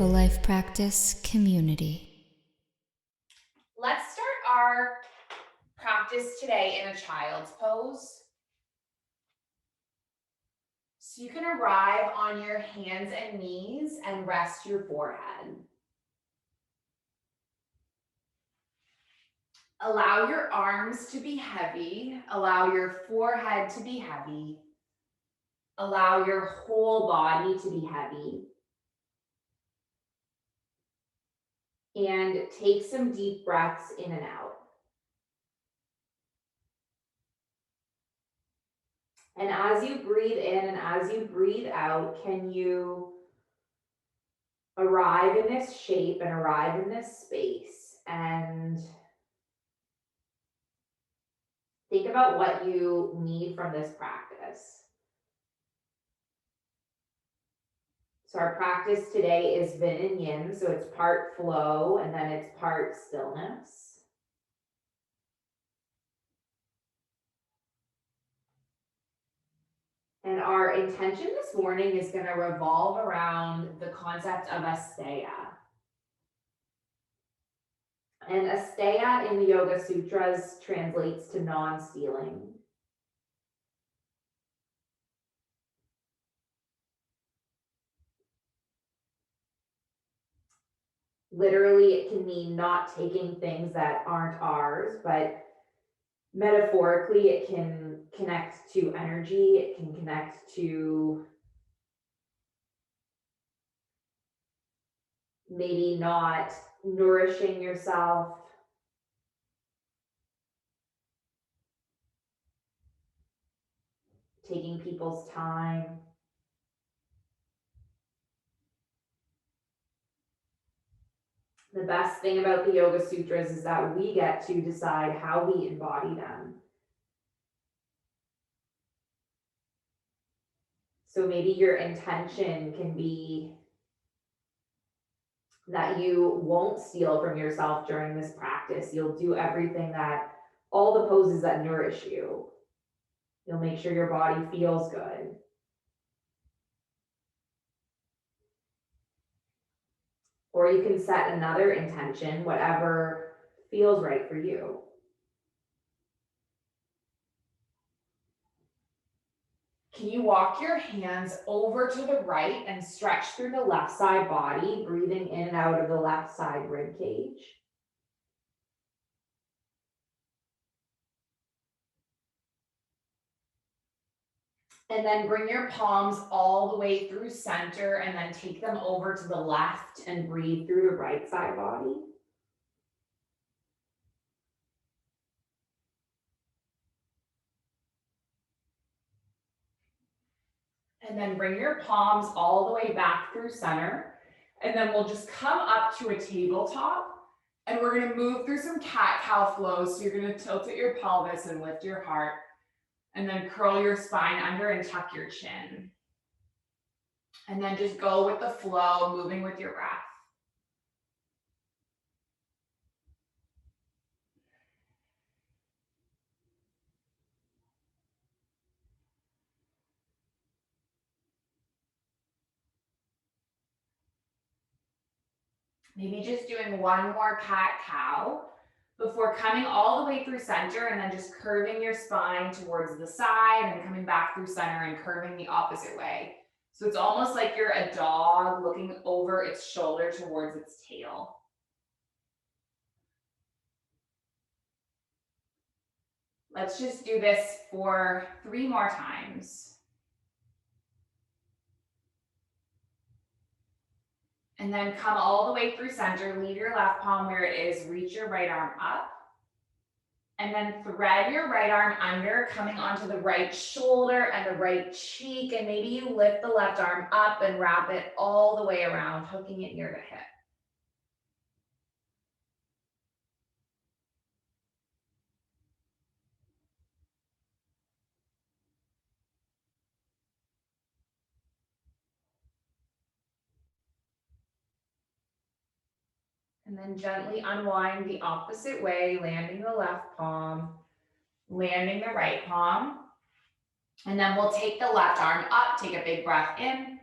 Mindful Life Practice community. Let's start our practice today in a child's pose. So you can arrive on your hands and knees and rest your forehead. Allow your arms to be heavy. Allow your forehead to be heavy. Allow your whole body to be heavy. And take some deep breaths in and out. And as you breathe in and as you breathe out, can you arrive in this shape and arrive in this space and think about what you need from this practice. So our practice today is Vin Yin, so it's part flow and then it's part stillness. And our intention this morning is going to revolve around the concept of Asteya. And Asteya in the Yoga Sutras translates to non-stealing. Literally, it can mean not taking things that aren't ours, but metaphorically, it can connect to energy, it can connect to maybe not nourishing yourself, taking people's time. The best thing about the Yoga Sutras is that we get to decide how we embody them. So maybe your intention can be that you won't steal from yourself during this practice. You'll do everything that, all the poses that nourish you. You'll make sure your body feels good. Or you can set another intention, whatever feels right for you. Can you walk your hands over to the right and stretch through the left side body, breathing in and out of the left side rib cage? And then bring your palms all the way through center and then take them over to the left and breathe through the right side body. And then bring your palms all the way back through center. And then we'll just come up to a tabletop and we're going to move through some cat-cow flows. So you're going to tilt at your pelvis and lift your heart. And then curl your spine under and tuck your chin. And then just go with the flow, moving with your breath. Maybe just doing one more cat-cow before coming all the way through center and then just curving your spine towards the side and coming back through center and curving the opposite way. So it's almost like you're a dog looking over its shoulder towards its tail. Let's just do this for 3 more times. And then come all the way through center, leave your left palm where it is, reach your right arm up. And then thread your right arm under, coming onto the right shoulder and the right cheek. And maybe you lift the left arm up and wrap it all the way around, hooking it near the hip. And then gently unwind the opposite way, landing the left palm, landing the right palm. And then we'll take the left arm up, take a big breath in.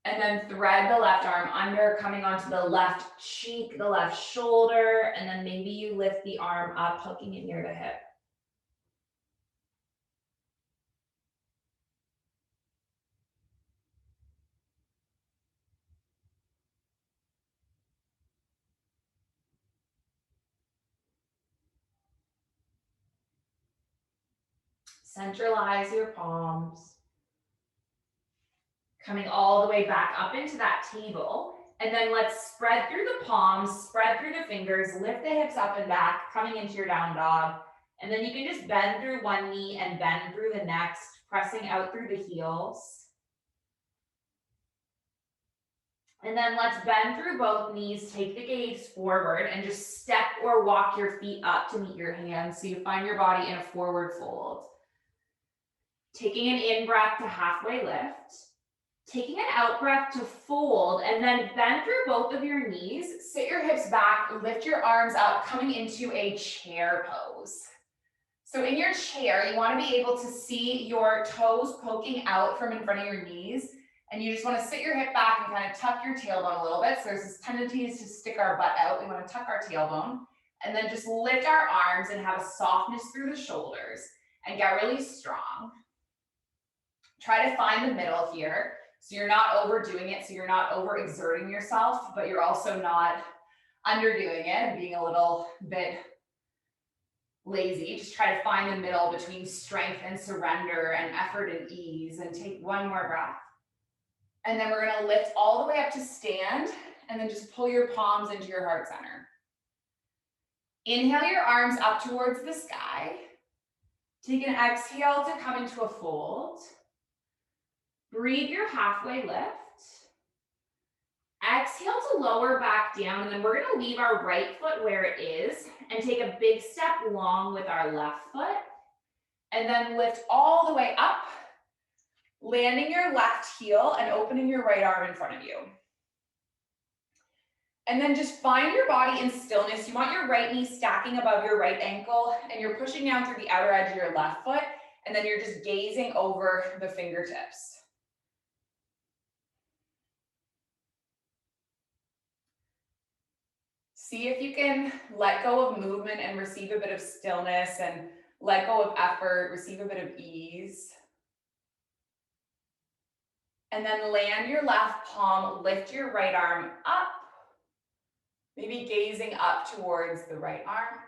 And then thread the left arm under, coming onto the left cheek, the left shoulder, and then maybe you lift the arm up, hooking it near the hip. Centralize your palms. Coming all the way back up into that table. And then let's spread through the palms, spread through the fingers, lift the hips up and back, coming into your down dog. And then you can just bend through one knee and bend through the next, pressing out through the heels. And then let's bend through both knees, take the gaze forward and just step or walk your feet up to meet your hands so you find your body in a forward fold. Taking an in breath to halfway lift. Taking an out breath to fold and then bend through both of your knees, sit your hips back, lift your arms up, coming into a chair pose. So in your chair, you want to be able to see your toes poking out from in front of your knees, and you just want to sit your hip back and kind of tuck your tailbone a little bit. So there's this tendency to stick our butt out. We want to tuck our tailbone and then just lift our arms and have a softness through the shoulders and get really strong. Try to find the middle here. So you're not overdoing it, so you're not overexerting yourself, but you're also not underdoing it and being a little bit lazy. Just try to find the middle between strength and surrender and effort and ease, and take one more breath. And then we're gonna lift all the way up to stand, and then just pull your palms into your heart center. Inhale your arms up towards the sky. Take an exhale to come into a fold. Breathe your halfway lift. Exhale to lower back down, and then we're gonna leave our right foot where it is and take a big step long with our left foot. And then lift all the way up, landing your left heel and opening your right arm in front of you. And then just find your body in stillness. You want your right knee stacking above your right ankle, and you're pushing down through the outer edge of your left foot, and then you're just gazing over the fingertips. See if you can let go of movement and receive a bit of stillness, and let go of effort, receive a bit of ease. And then land your left palm, lift your right arm up, maybe gazing up towards the right arm.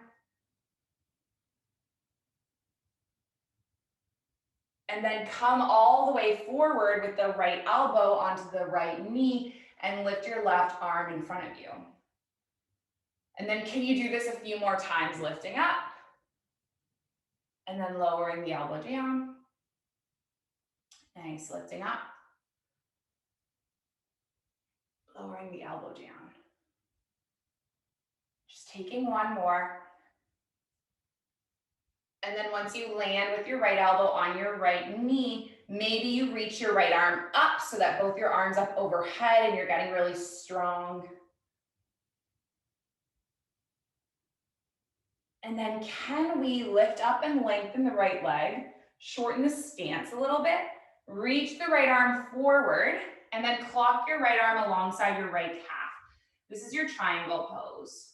And then come all the way forward with the right elbow onto the right knee and lift your left arm in front of you. And then can you do this a few more times, lifting up and then lowering the elbow down. Nice, lifting up, lowering the elbow down. Just taking one more. And then once you land with your right elbow on your right knee, maybe you reach your right arm up so that both your arms up overhead and you're getting really strong. And then can we lift up and lengthen the right leg, shorten the stance a little bit, reach the right arm forward, and then clock your right arm alongside your right calf. This is your triangle pose.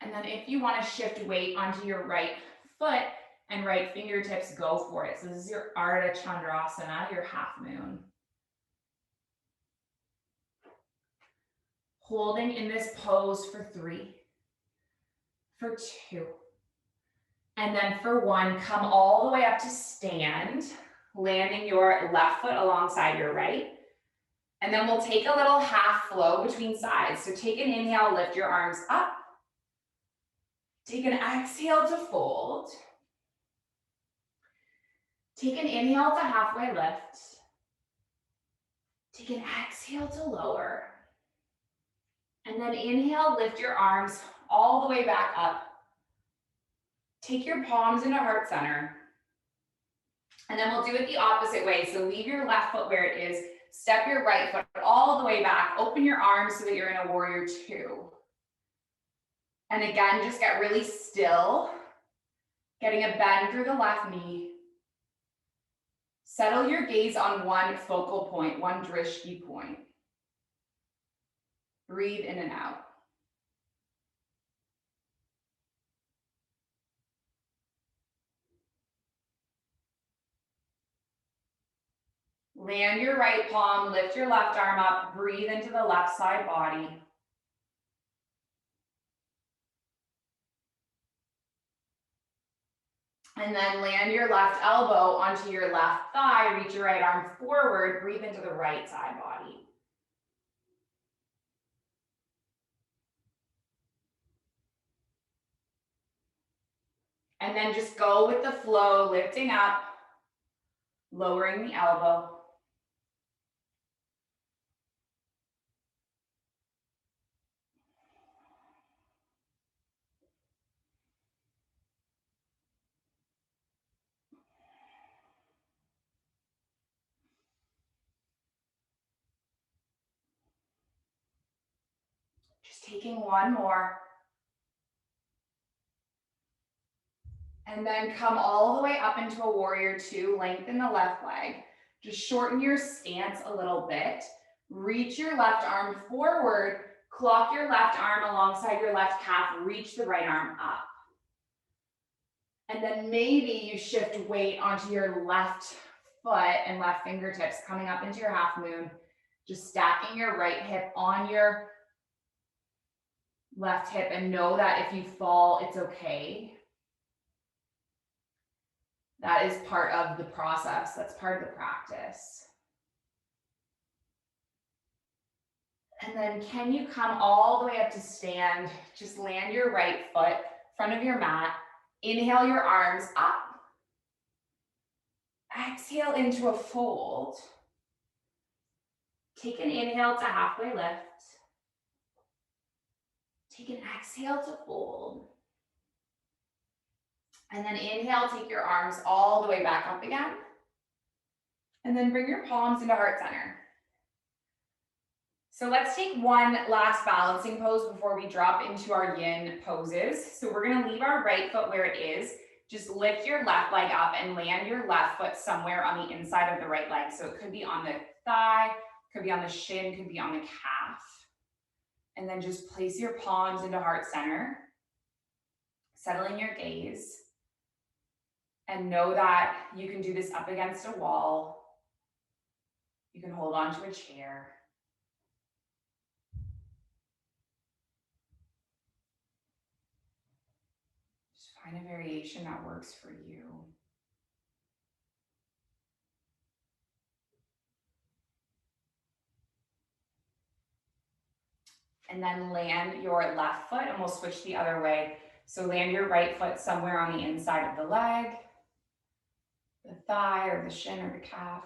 And then if you want to shift weight onto your right foot and right fingertips, go for it. So this is your Ardha Chandrasana, your half moon. Holding in this pose for 3, for 2, and then for 1, come all the way up to stand, landing your left foot alongside your right. And then we'll take a little half flow between sides. So take an inhale, lift your arms up. Take an exhale to fold. Take an inhale to halfway lift. Take an exhale to lower. And then inhale, lift your arms all the way back up. Take your palms into heart center. And then we'll do it the opposite way. So leave your left foot where it is. Step your right foot all the way back. Open your arms so that you're in a warrior 2. And again, just get really still. Getting a bend through the left knee. Settle your gaze on one focal point, one drishti point. Breathe in and out. Land your right palm, lift your left arm up, breathe into the left side body. And then land your left elbow onto your left thigh, reach your right arm forward, breathe into the right side body. And then just go with the flow, lifting up, lowering the elbow. Just taking one more. And then come all the way up into a warrior two, lengthen the left leg. Just shorten your stance a little bit. Reach your left arm forward, clock your left arm alongside your left calf, reach the right arm up. And then maybe you shift weight onto your left foot and left fingertips, coming up into your half moon, just stacking your right hip on your left hip, and know that if you fall, it's okay. That is part of the process. That's part of the practice. And then can you come all the way up to stand? Just land your right foot in front of your mat. Inhale your arms up. Exhale into a fold. Take an inhale to halfway lift. Take an exhale to fold. And then inhale, take your arms all the way back up again. And then bring your palms into heart center. So let's take one last balancing pose before we drop into our yin poses. So we're gonna leave our right foot where it is. Just lift your left leg up and land your left foot somewhere on the inside of the right leg. So it could be on the thigh, could be on the shin, could be on the calf. And then just place your palms into heart center, settling your gaze. And know that you can do this up against a wall. You can hold on to a chair. Just find a variation that works for you. And then land your left foot, and we'll switch the other way. So land your right foot somewhere on the inside of the leg, the thigh or the shin or the calf.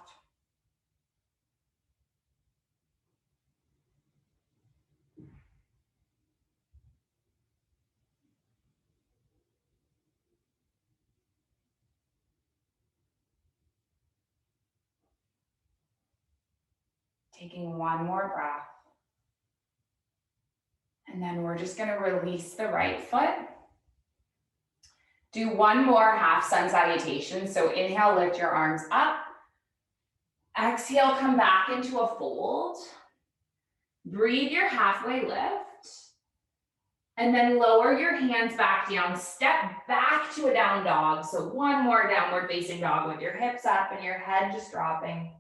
Taking one more breath. And then we're just gonna release the right foot. Do one more half sun salutation. So inhale, lift your arms up. Exhale, come back into a fold. Breathe your halfway lift. And then lower your hands back down. Step back to a down dog. So one more downward facing dog with your hips up and your head just dropping.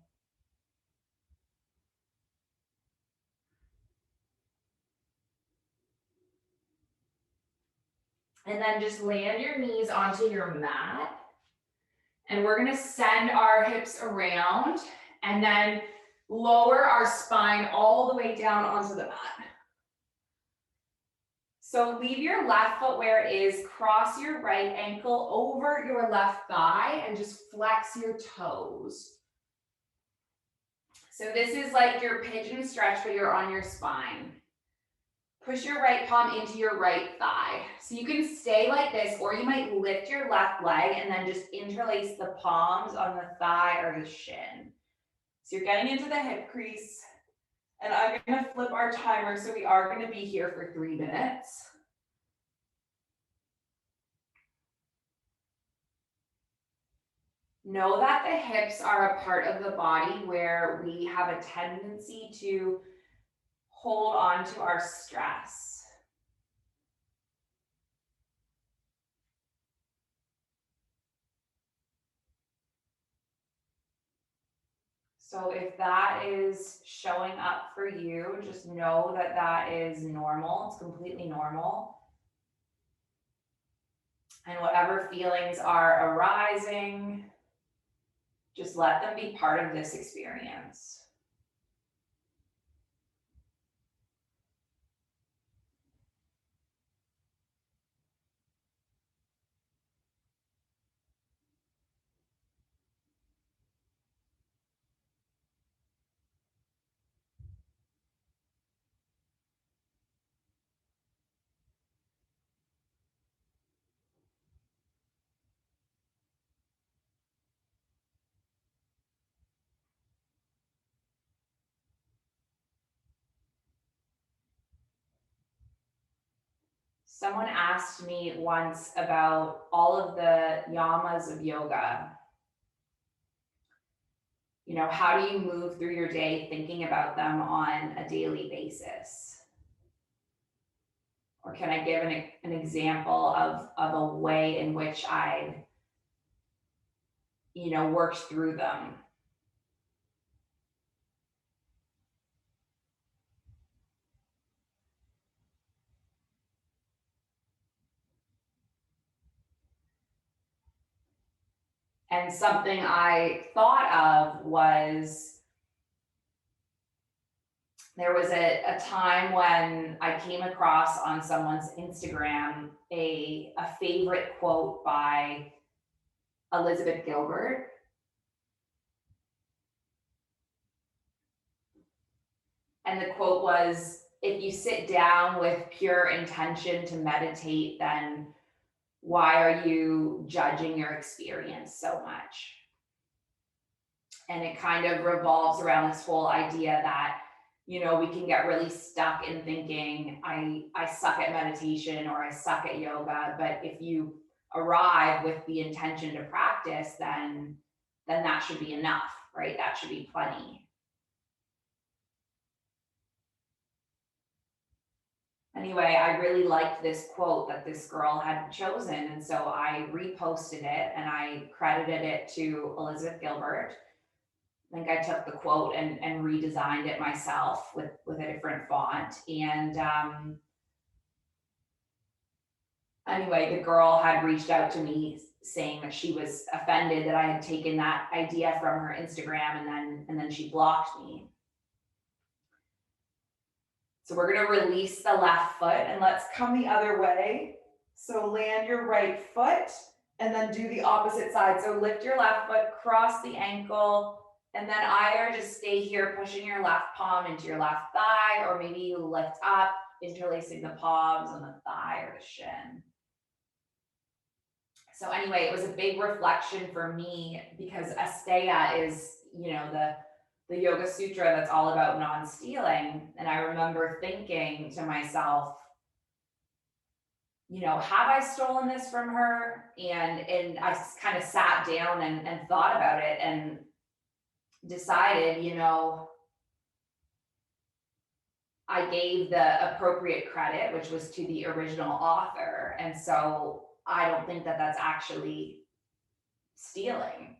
And then just land your knees onto your mat. And we're gonna send our hips around and then lower our spine all the way down onto the mat. So leave your left foot where it is, cross your right ankle over your left thigh and just flex your toes. So this is like your pigeon stretch, but you're on your spine. Push your right palm into your right thigh. So you can stay like this, or you might lift your left leg and then just interlace the palms on the thigh or the shin. So you're getting into the hip crease. And I'm gonna flip our timer, so we are gonna be here for 3 minutes. know that the hips are a part of the body where we have a tendency to hold on to our stress. So if that is showing up for you, just know that that is normal. It's completely normal. And whatever feelings are arising, just let them be part of this experience. Someone asked me once about all of the yamas of yoga. You know, how do you move through your day thinking about them on a daily basis? Or can I give an example of a way in which I, worked through them? And something I thought of was, there was a time when I came across on someone's Instagram a favorite quote by Elizabeth Gilbert. And the quote was, if you sit down with pure intention to meditate, then why are you judging your experience so much? And it kind of revolves around this whole idea that, we can get really stuck in thinking, I suck at meditation or I suck at yoga. But if you arrive with the intention to practice, then that should be enough, right? That should be plenty. Anyway, I really liked this quote that this girl had chosen. And so I reposted it and I credited it to Elizabeth Gilbert. I think I took the quote and redesigned it myself with a different font. And anyway, the girl had reached out to me saying that she was offended that I had taken that idea from her Instagram and then she blocked me. So we're going to release the left foot and let's come the other way. So land your right foot and then do the opposite side. So lift your left foot, cross the ankle, and then either just stay here pushing your left palm into your left thigh, or maybe you lift up, interlacing the palms on the thigh or the shin. So anyway, it was a big reflection for me because Asteya is, the Yoga Sutra that's all about non-stealing. And I remember thinking to myself, have I stolen this from her? And I kind of sat down and thought about it and decided, I gave the appropriate credit, which was to the original author. And so I don't think that that's actually stealing,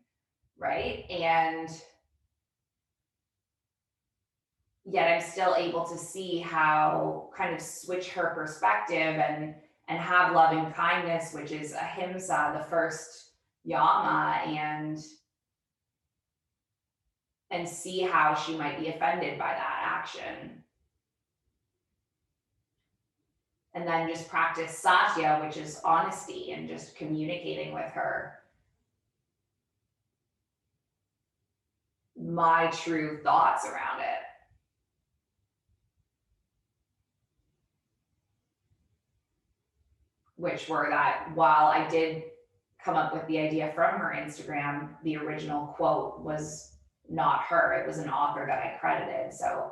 right? And yet I'm still able to see how kind of switch her perspective and have loving kindness, which is ahimsa, the first yama, and see how she might be offended by that action. And then just practice satya, which is honesty, and just communicating with her my true thoughts around it. Which were that while I did come up with the idea from her Instagram, the original quote was not her. It was an author that I credited. So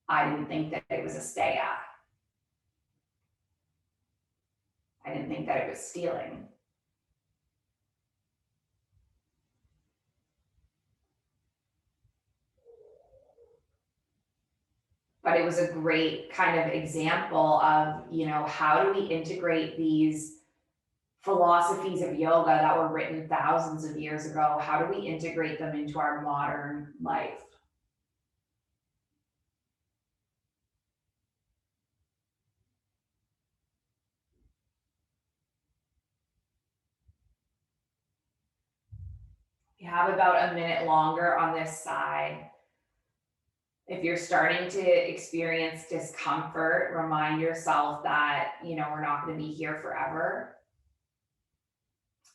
I didn't think that it was Asteya. I didn't think that it was stealing. but it was a great kind of example of, you know, how do we integrate these philosophies of yoga that were written thousands of years ago? How do we integrate them into our modern life? You have about a minute longer on this side. If you're starting to experience discomfort, remind yourself that, you know, we're not going to be here forever.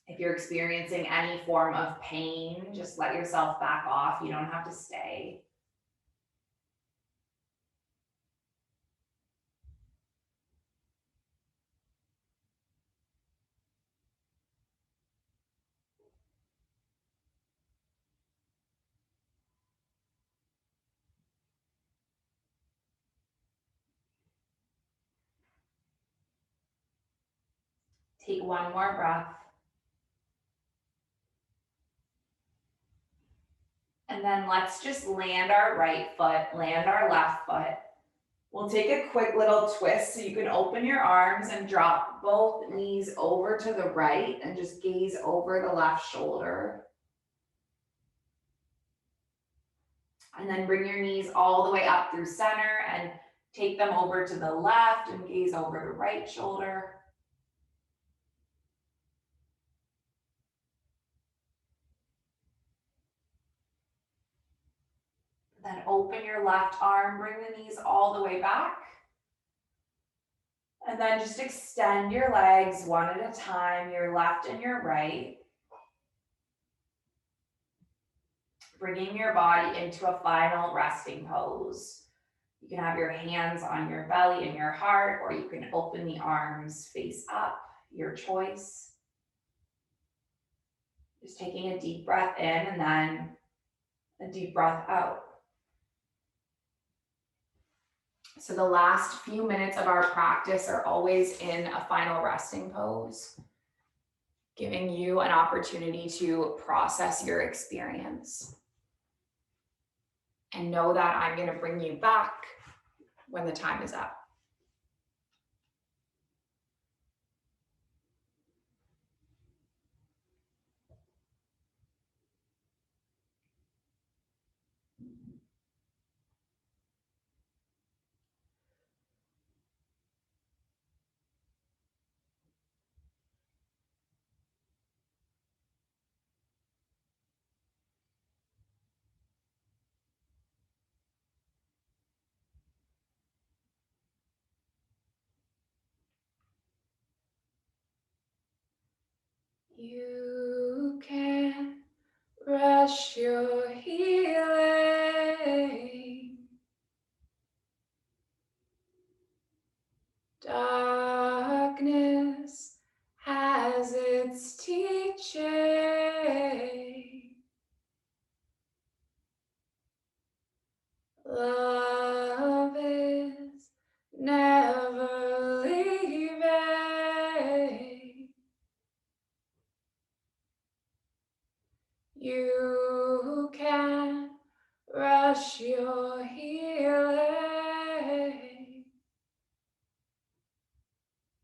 If you're experiencing any form of pain, just let yourself back off. You don't have to stay. Take one more breath. And then let's just land our right foot, land our left foot. We'll take a quick little twist so you can open your arms and drop both knees over to the right and just gaze over the left shoulder. And then bring your knees all the way up through center and take them over to the left and gaze over the right shoulder. Then open your left arm, bring the knees all the way back. And then just extend your legs one at a time, your left and your right. Bringing your body into a final resting pose. You can have your hands on your belly and your heart, or you can open the arms face up, your choice. Just taking a deep breath in and then a deep breath out. So the last few minutes of our practice are always in a final resting pose, giving you an opportunity to process your experience. And know that I'm going to bring you back when the time is up. You can rush your healing. Darkness has its teaching. Love is never leaving. You can rush your healing.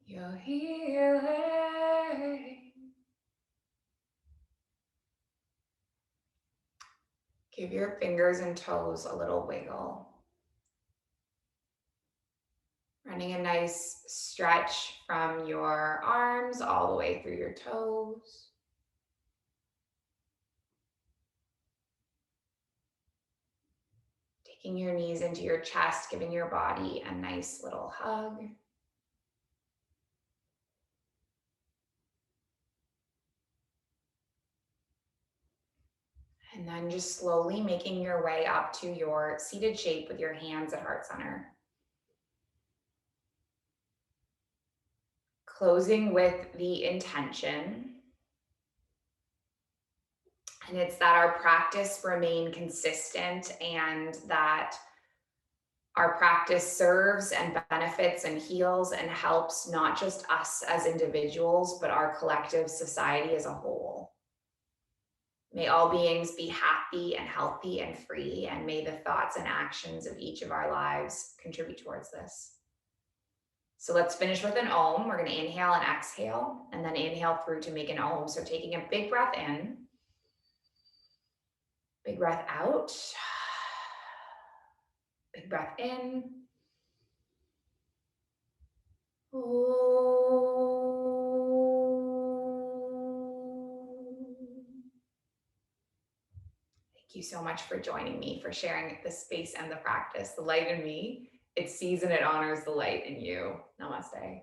Your healing. Give your fingers and toes a little wiggle. Running a nice stretch from your arms all the way through your toes. Taking your knees into your chest, giving your body a nice little hug. And then just slowly making your way up to your seated shape with your hands at heart center. Closing with the intention. And it's that our practice remain consistent and that our practice serves and benefits and heals and helps not just us as individuals, but our collective society as a whole. May all beings be happy and healthy and free, and may the thoughts and actions of each of our lives contribute towards this. So let's finish with an Om. We're going to inhale and exhale, and then inhale through to make an Om. So taking a big breath in, big breath out, big breath in. Thank you so much for joining me, for sharing the space and the practice. The light in me, it sees and it honors the light in you. Namaste.